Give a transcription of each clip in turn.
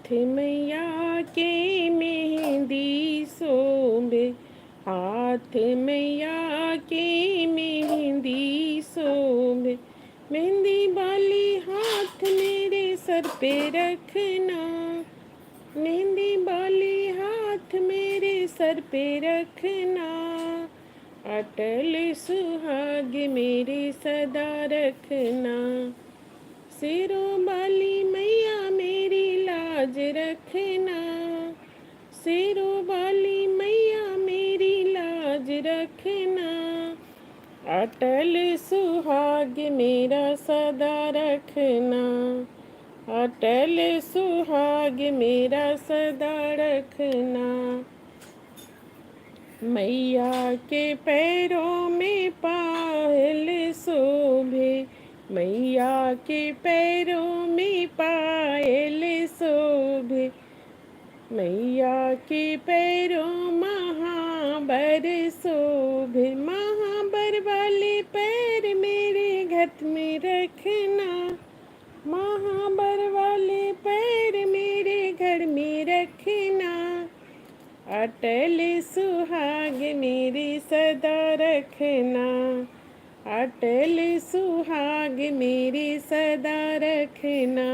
हाथ मैया के मेहंदी शोभे, हाथ मैया के मेहंदी शोभे। मेहंदी वाली हाथ मेरे सर पे रखना, मेहंदी वाली हाथ मेरे सर पे रखना। अटल सुहाग मेरे सदा रखना। सिरों वाली मैया मेरी लाज रखना, सिरों वाली मैया मेरी लाज रखना। अटल सुहाग मेरा सदा रखना, अटल सुहाग मेरा सदा रखना। मैया के पैरों में पायल शोभे, मैया के पैरों में पायल शोभे। मैया के पैरों महाबर शोभे, महाबर वाले पैर मेरे घट में रखना, महाबर वाले पैर मेरे घर में रखना। अटल सुहाग मेरे सदा रखना, अटल सुहाग मेरे सदा रखना।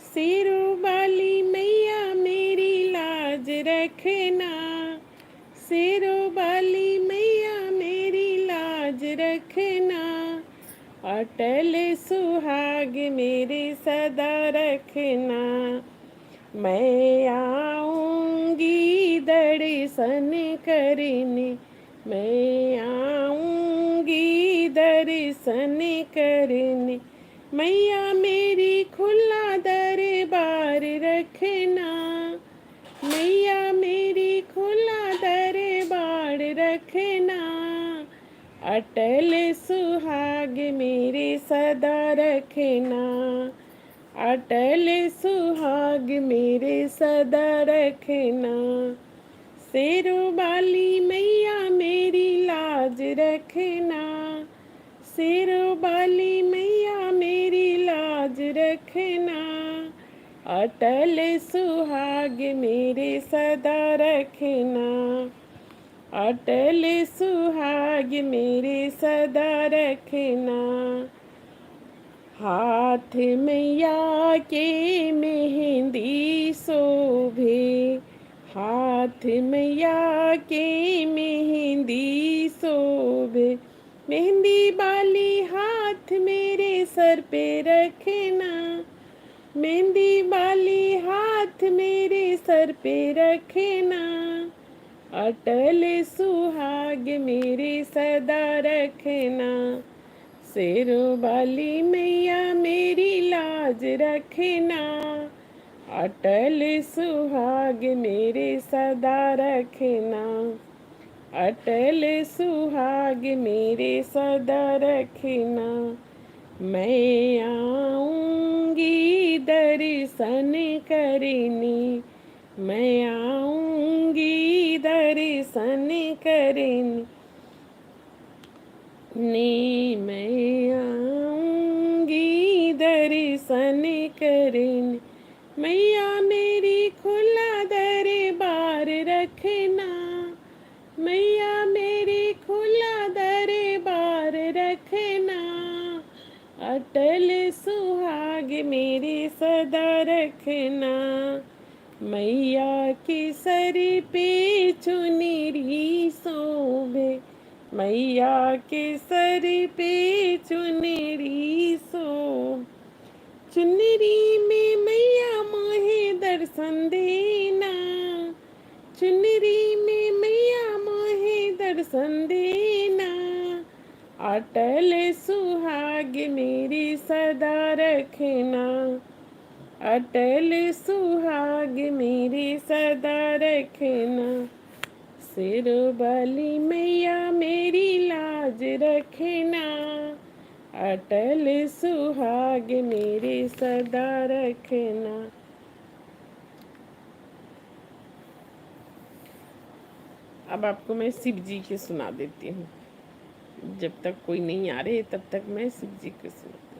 सिरों वाली मैया मेरी लाज रखना, सिरों वाली मैया मेरी लाज रखना। अटल सुहाग मेरे सदा रखना। मैं आऊँगी दर्शन करने, मैं आऊँगी दर्शन करने। मैया मेरी खुला दरबार रखना, मैया मेरी खुला दरबार रखना। अटल सुहाग मेरे सदा रखना, अटल सुहाग मेरे सदा रखना। सिरों वाली मैया मेरी लाज रखना, सिरों वाली मैया मेरी लाज रखना। अटल सुहाग मेरे सदा रखना, अटल सुहाग मेरे सदा रखना। हाथ मैया के मेहंदी शोभे, हाथ मैया के मेहंदी शोभे। मेहंदी वाली हाथ मेरे सर पे रखना, मेहंदी वाली हाथ मेरे सर पे रखना। अटल सुहाग मेरे सदा रखना। सिरों वाली मैया मेरी लाज रखना, अटल सुहाग मेरे सदा रखना, अटल सुहाग मेरे सदा रखना। मैं आऊँगी दर्शन करने, मैं आऊँगी दर्शन करने। मैं आऊँगी दर्शन करने। मैया मेरी खुला दरबार रखना, मैया मेरी खुला दरबार रखना। अटल सुहाग मेरे सदा रखना। मैया के सर पे चुनरी शोभे, मैया के सर पे चुनरी शोभे। चुनरी में मैया मोहे दर्शन देना, चुनरी में मैया मोहे दर्शन देना। अटल सुहाग मेरी सदा रखना, अटल सुहाग मेरी सदा रखना। सिरों वाली मैया मेरी लाज रखना, अटल सुहाग मेरे सदा रखना। अब आपको मैं शिव जी के सुना देती हूँ। जब तक कोई नहीं आ रहे तब तक मैं शिव जी के सुना।